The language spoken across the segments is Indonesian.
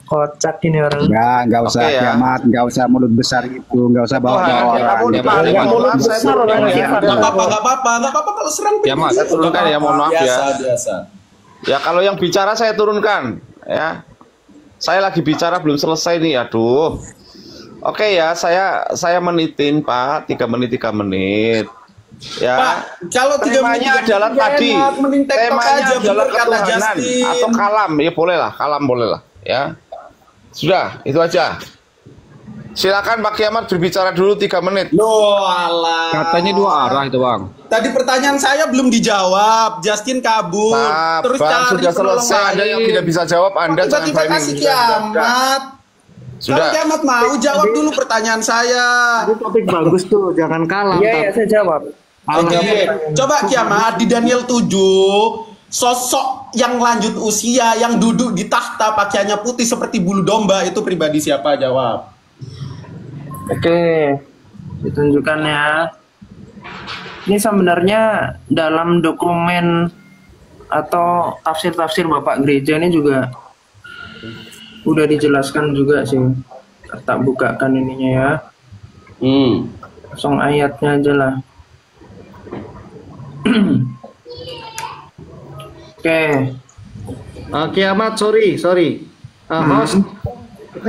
Kocak ini orang. Ya, nggak usah Oke, ya. kiamat, nggak usah mulut besar gitu, nggak usah bawa Tuhan, orang. kamu Ya, dibalik, Bang. mohon maaf, saya Besar turunkan orangnya. ya. Nggak apa-apa kalau serang Kiamat, saya turunkan ya, mohon maaf ya. Biasa. Ya kalau yang bicara saya turunkan ya. Saya lagi bicara belum selesai nih, aduh. Oke ya, saya menitin Pak, 3 menit 3 menit. Ya. Pak, kalau 3 menit temanya adalah nggak tadi. enak, mending TikTok Temanya aja, adalah bener kata ketuhanan Justin. atau kalam, ya boleh lah, kalam boleh lah, ya. Sudah, itu aja. Silakan Pak Kiamat berbicara dulu 3 menit. Loh, alah. Katanya 2 arah itu bang. Tadi pertanyaan saya belum dijawab, Justin kabur. Terus Bang, cari sudah penolong selesai. Ada yang lain. tidak bisa jawab, Anda jangan Tiba-tiba framing. kasih Kiamat. Kalau Sudah. Kiamat mau jawab dulu pertanyaan saya. Itu topik bagus tuh, jangan kalah. Iya, saya jawab. Oke, coba Kiamat di Daniel 7, sosok yang lanjut usia yang duduk di tahta pakaiannya putih seperti bulu domba itu pribadi siapa? Jawab. Oke, ditunjukkan ya. Ini sebenarnya dalam dokumen atau tafsir-tafsir Bapak Gereja ini juga udah dijelaskan juga sih. Tak bukakan ininya ya. Langsung ayatnya aja lah. Oke. Kiamat, sorry. Host,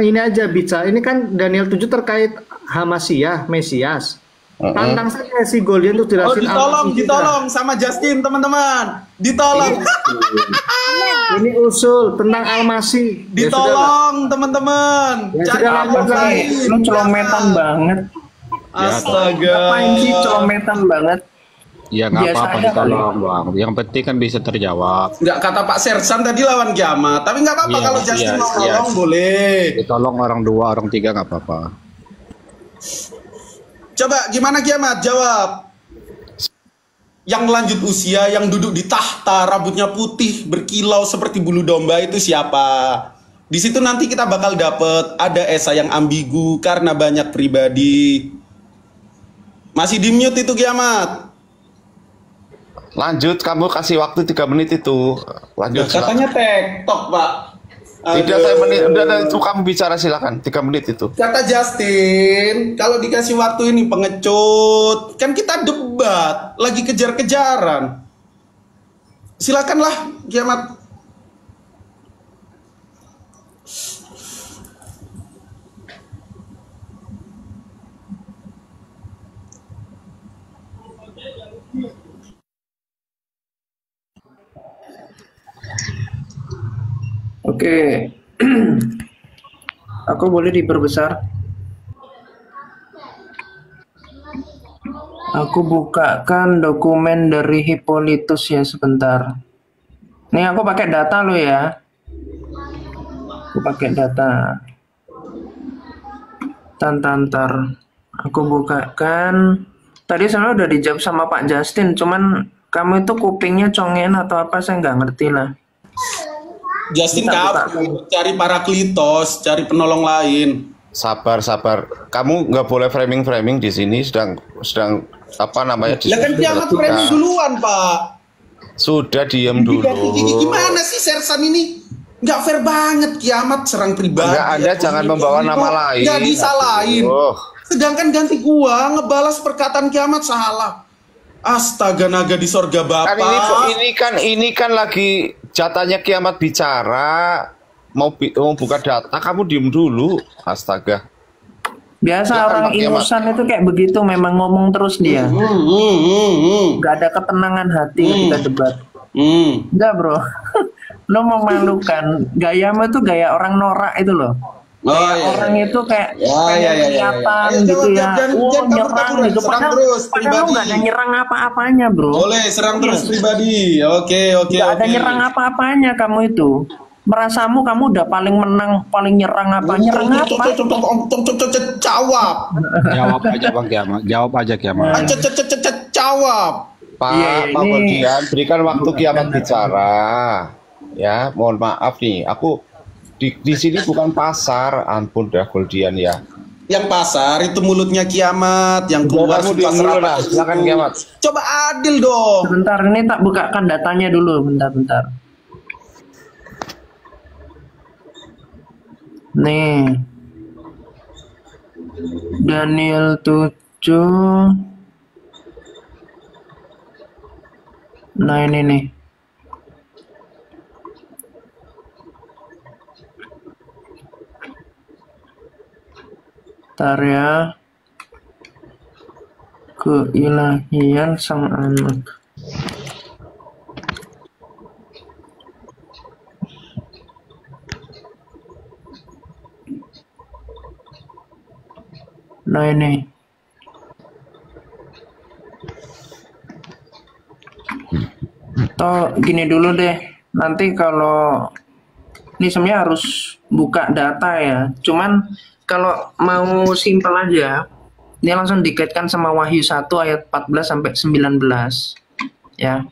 ini aja bicara. Ini kan Daniel 7 terkait Hamasiah, Mesias. Tantang saja si Golian tuh Oh, jelasin. ditolong sama Justin teman-teman. Ditolong. Ini usul tentang Al-Masih. Ya, Ditolong teman-teman. Ya, Cari sudah, alamat lanjut, lain. Lu celometan banget. Astaga. Ngapain sih celometan banget? Ya nggak Biasa apa-apa aja ditolong bang. Yang penting kan bisa terjawab. Nggak kata Pak Sersan tadi lawan Kiamat. Tapi nggak apa-apa Iya, kalau Justin iya, mau iya. nolong boleh. Ditolong orang 2, orang 3 nggak apa-apa. Coba gimana Kiamat? Jawab. Yang lanjut usia, yang duduk di tahta, rambutnya putih, berkilau seperti bulu domba itu siapa? Di situ nanti kita bakal dapet ada esa yang ambigu karena banyak pribadi. Masih di mute itu Kiamat. Lanjut, kamu kasih waktu 3 menit itu. Lanjut. Katanya TikTok, Pak. Tidak, saya menit. Udah itu kamu bicara silakan. 3 menit itu. Kata Justin, kalau dikasih waktu ini pengecut, kan kita debat, lagi kejar-kejaran. Silakanlah, Kiamat. Oke. Aku boleh diperbesar? Aku bukakan dokumen dari Hippolytus ya sebentar. Nih aku pakai data lo ya. Aku pakai data. Tantar. Aku bukakan. Tadi saya udah dijawab sama Pak Justin. Cuman kamu itu kupingnya congen atau apa saya nggak ngerti lah. Justin Bentar, kabur, cari paraklitos, cari penolong lain. Sabar. Kamu nggak boleh framing di sini. Sedang apa namanya? Lah kan Kiamat framing duluan, Pak. Sudah diem dulu. Gimana sih Sersan ini? Nggak fair banget, Kiamat serang pribadi. Enggak, Anda jangan membawa nama lain. Nggak disalahin. Aduh. Sedangkan ganti gua ngebalas perkataan Kiamat salah. Astaga naga di sorga Bapak. Kan ini kan lagi jatahnya Kiamat bicara. Mau buka data, kamu diem dulu. Astaga. Biasa Ya, orang Pak Kiamat. ingusan itu kayak begitu, memang ngomong terus dia. Nggak ada ketenangan hati ketika debat. Enggak bro. Lo memalukan. Gayamu tuh gaya orang norak itu loh. Kayak orang itu kayak kelihatan gitu ya. Nyerang gitu. Padahal lo nggak ada nyerang apa-apanya bro. Boleh serang terus pribadi. Oke. Nggak ada nyerang apa-apanya kamu itu. Merasamu kamu udah paling menang, paling nyerang apa? Nyerang apa? Jawab. Jawab aja bang Kiamat. Jawab aja Kiamat. Jawab. Pak Goldian, berikan waktu Kiamat bicara. Ya, mohon maaf nih, aku di sini bukan pasar, ampun dah Goldian ya. Yang pasar itu mulutnya Kiamat, yang keluar Kamu suka diem dulu lah, serapat. silakan Kiamat. Coba adil dong. Sebentar, ini tak bukakan datanya dulu, bentar. Nih. Daniel 7. Nah ini nih. Bentar ya. Keilahian sang anak. Nah ini. Atau gini dulu deh. Nanti kalau ini sebenarnya harus buka data ya. Cuman kalau mau simpel aja, ini langsung dikaitkan sama Wahyu 1 ayat 14 sampai 19. Ya.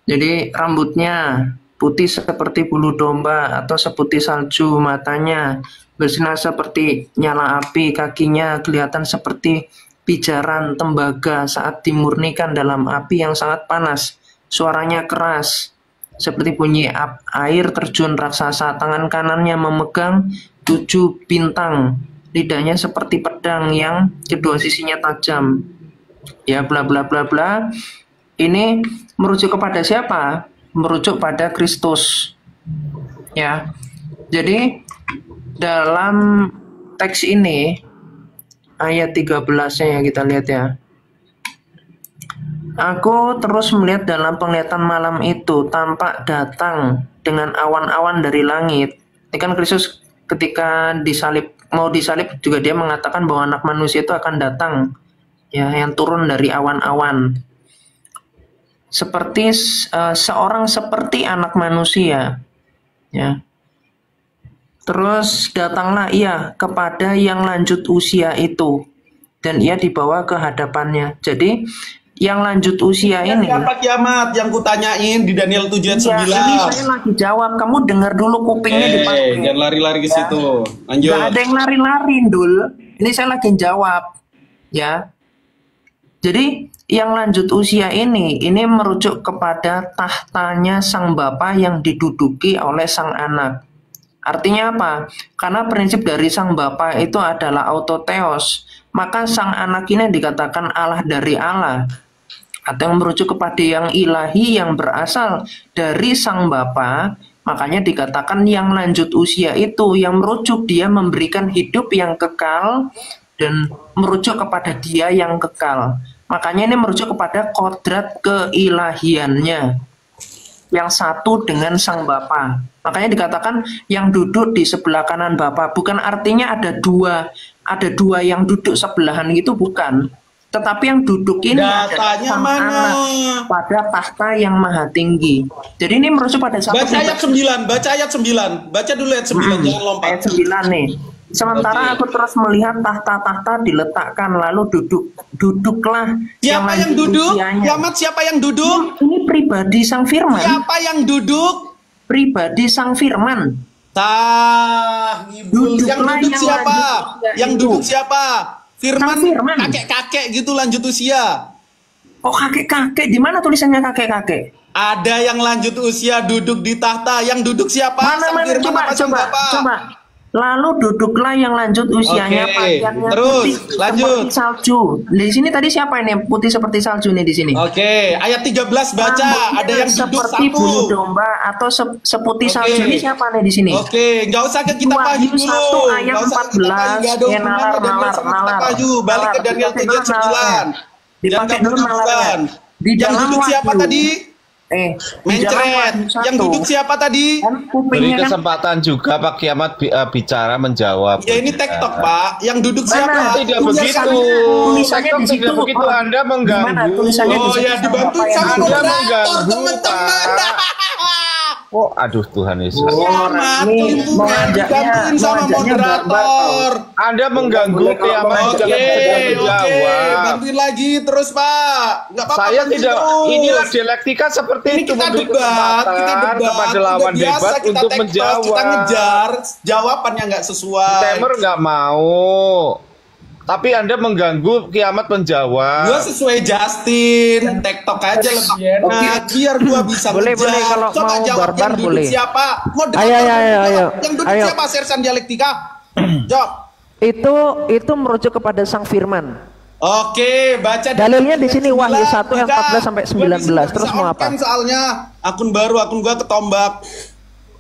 Jadi rambutnya putih seperti bulu domba atau seputih salju, matanya bersinar seperti nyala api, kakinya kelihatan seperti pijaran tembaga saat dimurnikan dalam api yang sangat panas. Suaranya keras seperti bunyi air terjun raksasa, tangan kanannya memegang 7 bintang, lidahnya seperti pedang yang kedua sisinya tajam. Ya bla bla bla bla. Ini merujuk kepada siapa? Merujuk pada Kristus. Ya. Jadi dalam teks ini ayat 13-nya ya kita lihat ya. Aku terus melihat dalam penglihatan malam itu tampak datang dengan awan-awan dari langit. Ini kan Kristus ketika mau disalib juga dia mengatakan bahwa anak manusia itu akan datang ya, yang turun dari awan-awan. Seperti seorang seperti anak manusia ya. Terus datanglah ia kepada yang lanjut usia itu dan ia dibawa ke hadapannya. Jadi yang lanjut usia ini siapa kiamat yang kutanyain di Daniel 7 ayat 9. Ya, ini saya lagi jawab. Kamu dengar dulu kupingnya dipakai. Jangan lari-lari ke situ. Lanjut. Gak ada yang lari-lari, Dul. Ini saya lagi jawab. Ya. Jadi yang lanjut usia ini merujuk kepada tahtanya sang bapa yang diduduki oleh sang anak. Artinya apa? Karena prinsip dari sang bapa itu adalah autotheos, maka sang anak ini dikatakan Allah dari Allah, atau yang merujuk kepada yang ilahi yang berasal dari sang bapa. Makanya dikatakan yang lanjut usia itu yang merujuk dia memberikan hidup yang kekal dan merujuk kepada dia yang kekal. Makanya ini merujuk kepada kodrat keilahiannya yang satu dengan sang bapa. Makanya dikatakan yang duduk di sebelah kanan bapa. Bukan artinya ada dua yang duduk sebelahan gitu, bukan. Tetapi yang duduk ini datanya mana? Pada tahta yang maha tinggi. Jadi ini merujuk pada satu. Baca ayat 9, baca ayat 9. Baca dulu ayat 9, jangan lompat. Ayat 9 nih. Sementara aku terus melihat tahta-tahta diletakkan, lalu duduklah. Siapa yang duduk? Kiamat siapa yang duduk? Ini pribadi sang firman. Siapa yang duduk? Pribadi sang firman. Yang duduk siapa? Yang duduk siapa? Firman. Kakek-kakek gitu lanjut usia. Oh, kakek-kakek, di mana tulisannya kakek-kakek? Ada yang lanjut usia duduk di tahta. Yang duduk siapa? Mana? Coba. Lalu duduklah yang lanjut usianya, pakaiannya terus putih lanjut seperti salju. Di sini tadi siapa ini putih seperti salju nih di sini? Oke, ayat 13 baca. Ada yang duduk seperti satu. bulu domba atau seputih salju. Ini siapa nih di sini? Oke, nggak usah ke kita pagi dulu. 1 ayat 14. Ya, nalar. Balik ke Daniel 7 ayat 9. Dipakai dulu nalarnya. Di yang dalam duduk siapa tadi? Mencret. Yang duduk siapa tadi? Beri kesempatan juga Pak Kiamat bicara menjawab. Ya ini TikTok Pak. Yang duduk siapa? Tidak begitu. Tulisannya di situ. Tidak begitu. Anda mengganggu. Oh ya, dibantu sama moderator teman-teman. Oh, aduh Tuhan Yesus. Ini dibantuin sama moderator. Anda mengganggu Kiamat. Oke. Bantuin lagi terus Pak. Nggak apa-apa. Saya tidak. Inilah dialektika seperti ini itu. Kita debat kepada lawan debat untuk menjawab. Kita ngejar jawabannya nggak sesuai. Timer nggak mau. Tapi Anda mengganggu Kiamat menjawab. Gua sesuai Justin, TikTok aja lebih enak. Biar gua bisa boleh kalau coba mau jawab barbar yang duduk boleh. siapa? Ayo. Yang duduk siapa Sersan Dialektika? Jawab. Itu merujuk kepada Sang Firman. Oke, baca Dalilnya di sini Wahyu 1 ayat 14 sampai 19. Terus mau apa? Soalnya akun baru, akun gua ketombak.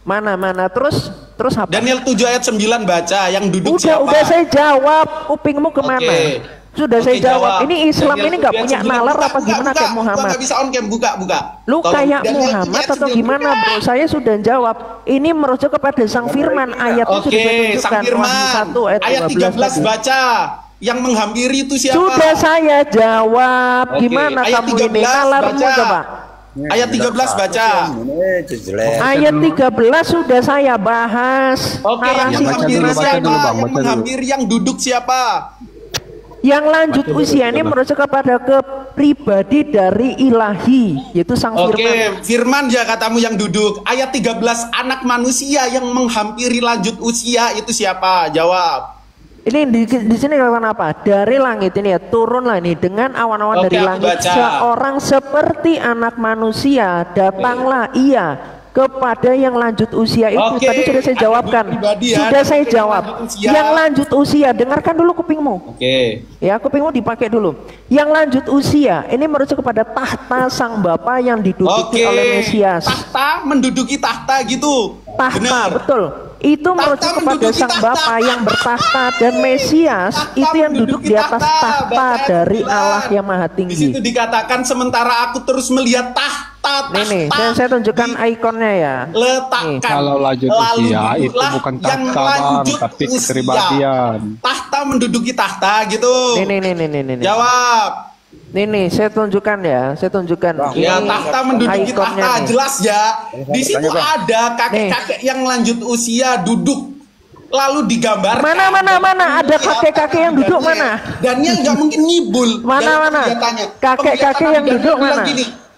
Mana? Terus apa? Daniel 7 ayat 9 baca, yang duduk siapa? Udah saya jawab. Kupingmu kemana? Oke. Sudah saya jawab. Ini Islam Daniel ini nggak 7 ayat punya 9. nalar Buka, apa gimana buka, kayak Muhammad? Gua nggak bisa on cam, buka. Lu Tolong, kayak Daniel 7 Muhammad ayat atau 9. gimana, bro? Saya sudah jawab. Ini merujuk kepada Sang Firman. Ayatnya sudah saya Oke, tunjukkan. Sang Firman. Wahyu 1 ayat 13 tadi. baca. Yang menghampiri itu siapa? Sudah saya jawab. Oke, Gimana ayat kamu ini 13 nalarmu baca. coba? Ayat 13 baca. Ayat 13 sudah saya bahas. Oke, yang Narasi menghampiri baca siapa? dulu, Bang, Yang baca dulu. menghampiri, yang duduk siapa? Yang lanjut usia ini merujuk kepada kepribadi dari ilahi, yaitu Sang Firman. Oke, Firman ya katamu yang duduk. Ayat 13, anak manusia yang menghampiri lanjut usia itu siapa? Jawab. Ini di sini katakan apa? Dari langit ini ya, turunlah ini dengan awan-awan Oke, dari aku langit. baca. Seorang seperti anak manusia, datanglah ia kepada yang lanjut usia itu. Oke, Tadi sudah saya jawabkan. pribadi ya, Sudah saya yang jawab. lanjut usia. Yang lanjut usia, dengarkan dulu kupingmu. Oke. Ya, kupingmu dipakai dulu. Yang lanjut usia, ini merujuk kepada tahta Sang Bapa yang diduduki Oke. oleh Mesias. Tahta menduduki tahta gitu. Tahta, Benar. betul. Itu Tahta merujuk kepada menduduki Sang tahta. Bapa yang bertahta, dan Mesias Tahta itu yang duduk menduduki di atas tahta. tahta Baca ayat dari 9. Allah yang Maha Di situ Tinggi. dikatakan sementara aku terus melihat tahta. Nih, saya tunjukkan ikonnya ya. Letakkan. Kalau lanjut Lalu usia itu duduklah bukan yang tahta, Bang, lanjut tapi usia. kepribadian. Tahta menduduki tahta gitu. Nih. Jawab. Nih, saya tunjukkan ya. Saya tunjukkan. Ya, Ini tahta menduduki ikonnya tahta nih. jelas ya. Di situ ada kakek-kakek yang lanjut usia duduk. Lalu digambarkan. Mana ada kakek-kakek yang duduk mana? Daniel nggak mungkin ngibul. Mana? Kakek-kakek yang duduk mana?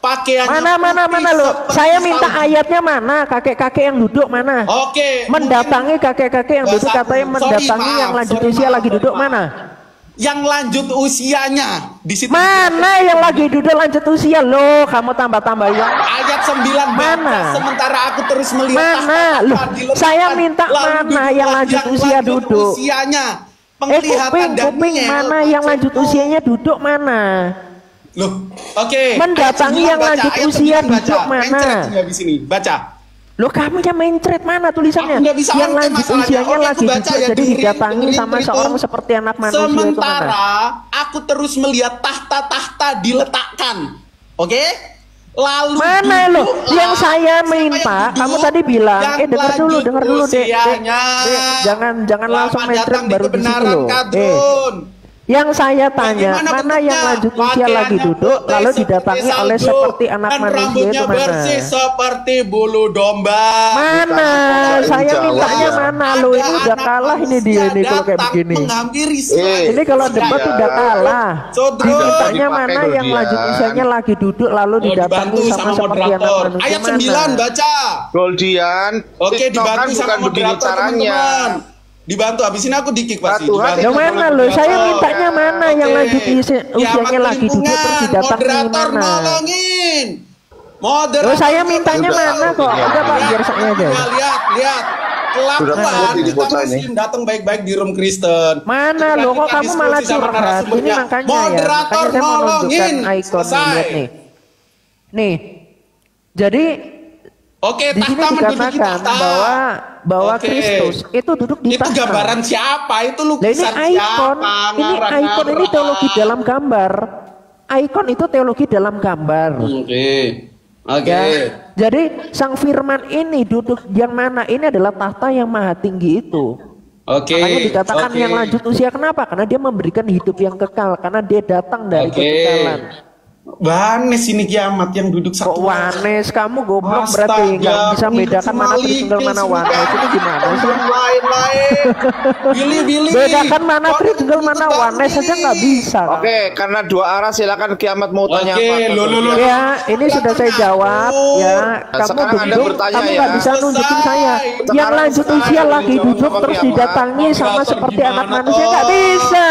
Pakaiannya Mana lo? Saya minta ayatnya mana? Kakek-kakek yang duduk mana? Oke. Mendatangi kakek-kakek yang duduk, katanya mendatangi yang lanjut usia lagi duduk mana? Yang lanjut usianya di situ. Mana yang lagi duduk lanjut usia? Lo, kamu tambah-tambah ya. Ayat 9 Mana? Sementara aku terus melihat Mana? Loh, diletakkan. saya minta Lalu mana duduklah yang lanjut usia duduk? Usianya. Penglihatan Kuping Daniel mana yang lanjut usianya duduk mana? Loh, oke. Mendatangi Ayat 9 yang baca, lanjut ayat usia 9 baca. duduk mana? Mencret nggak habis ini? Baca. Lo, kamu yang mencret mana tulisannya? Aku nggak bisa Yang on-cam lanjut masalahnya. usianya Oke, aku lagi baca duduk, ya, jadi dengerin, didatangi dengerin, sama dengerin. seorang seperti anak manusia itu mana? Sementara aku terus melihat tahta-tahta diletakkan. Oke? Lalu Mana lo? duduklah. Yang saya Siapa minta, yang duduk? kamu tadi bilang, Yang dengar dulu, Dek. usianya. Jangan langsung Selamat mencret datang di baru di situ kebenaran, loh. Kadrun. Yang saya tanya, Bagaimana mana bentuknya? yang lanjut usia Pakaiannya lagi duduk, putih lalu seperti didatangi oleh salju, seperti anak dan manusia rambutnya itu mana? bersih seperti bulu domba. Mana? Saya jawab mintanya ya. mana lo? Ini Ada udah anak kalah ini manusia dia ini kalau kayak datang begini. menghampiri Israel. Ini kalau debat Ya. udah kalah. Sodro. Mintanya Dipakai mana dulu yang dia. lanjut usianya lagi duduk lalu Oh, didatangi dibantu sama seperti anak moderator. manusia Ayat mana? 9 baca. Goldian, Oke, TikTok dibantu kan sama bukan begini moderator caranya. teman-teman. Dibantu, habis ini aku di-kick pasti. Tuhan, Yang mana lo? Saya mintanya mana yang lanjut usianya lagi duduk terus didatangi Moderator mana? nolongin. Moderator. Loh, saya mintanya mana kok? Udah Pak, biar saya aja. Lihat. Sudah Kelakuan selesai kita bocah ini. muslim datang baik-baik di room Kristen. Mana lo? Kok kamu malah curhat? Ini makanya ya. Moderator Makanya saya mau nolongin. nunjukkan ikon nih, Selesai. lihat nih. Nih. Jadi Oke, di sini tahta menduduki dikatakan tahta. bahwa Oke. Kristus itu duduk di Itu tahta. gambaran siapa? Itu Nah, ini lukisan ikon, siapa? ini teologi dalam gambar. Ikon itu teologi dalam gambar. Oke. Ya. Jadi Sang Firman ini duduk yang mana? Ini adalah tahta yang maha tinggi itu. Oke. Makanya dikatakan Oke. yang lanjut usia, kenapa? Karena dia memberikan hidup yang kekal, karena dia datang dari Oke. kekekalan. Wanes ini kiamat yang duduk Kok satu. Wanes? Kamu goblok Astaga, berarti nggak bisa pengikut bedakan mana Malik, Tritunggal mana Yesus, Wanes. Itu gimana sih? Lain-lain. Billy. Bedakan mana Tritunggal mana Wanes saja nggak bisa. Kak. Oke, karena dua arah silakan kiamat mau tanya Oke, apa. lo. Ya, ini sudah saya jawab ya. Kamu Sekarang Anda duduk, bertanya kamu ya. nggak bisa nunjukin saya. Yang lanjut usia lagi duduk terus didatangi sama seperti anak manusia, nggak bisa.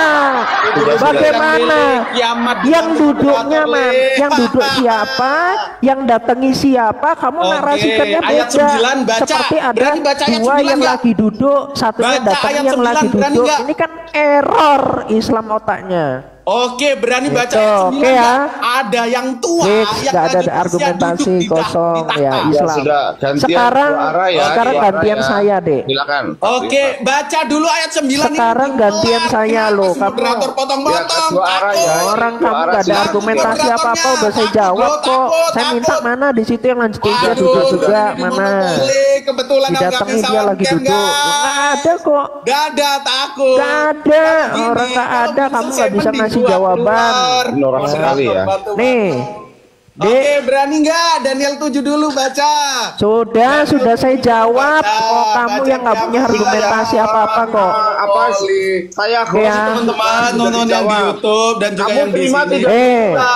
Bagaimana? Kiamat Yang duduknya mana? Bukan, yang duduk siapa, yang datangi siapa, kamu narasikannya ayat beda. 9 baca. Seperti ada Berani baca ayat dua 9 yang nggak? lagi duduk, satunya Baca datangi ayat yang 9, lagi berani duduk. nggak? Ini kan error Islam otaknya. Oke, berani baca Gitu, ayat 9 oke ya. nggak? Ada yang tua, Fix, yang nggak ada lagi usia argumentasi duduk di kosong tahta. ya Ya Islam. sudah, gantian Sekarang dua arah ya, sekarang dua arah gantian ya. saya deh. Silakan. Oke, baca dulu ayat 9 Sekarang ini. gantian saya Kenapa loh, si kamu- moderator Ya, potong-potong. dua arah ya. Takut. Orang Dua kamu arah gak ada silakan. argumentasi apa-apa udah saya jawab kok. Saya minta mana di situ yang lanjutin dia duduk juga mana. Kebetulan aku nggak Didatangi bisa dia lagi on-cam, duduk. Nggak ada kok. Gak ada, takut. Gak ada. Orang gak ada. Kamu gak bisa ngasih jawaban. Norak sekali ya. Nih. Oke, berani nggak Daniel 7 dulu baca? Sudah saya jawab. Kok kamu baca, yang nggak punya baca. argumentasi apa-apa kok. Apa sih? Saya host Ya. Teman-teman nonton yang di YouTube dan juga Kamu yang di terima sini. tidak?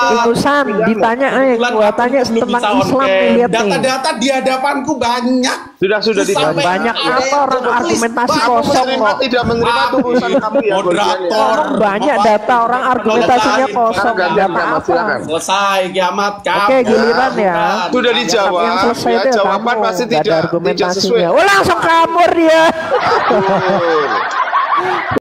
Ingusan ditanya gua tanya Belum tentang bisa Islam on-cam. nih lihat nih. Data-data di hadapanku banyak. Sudah di Sampai banyak ada apa yang orang tulis, argumentasi Bang, kosong menerima kok. tidak menerima itu urusan kamu ya. Moderator. Ngomong banyak data orang argumentasinya kosong. Gantian, Data Mas, apa? silakan. Selesai kiamat kamu. Oke, giliran ya. Sudah dijawab. Yang selesai Ya, itu jawaban kamu. pasti Nggak ada tidak sesuai. argumentasinya. Oh langsung kabur dia.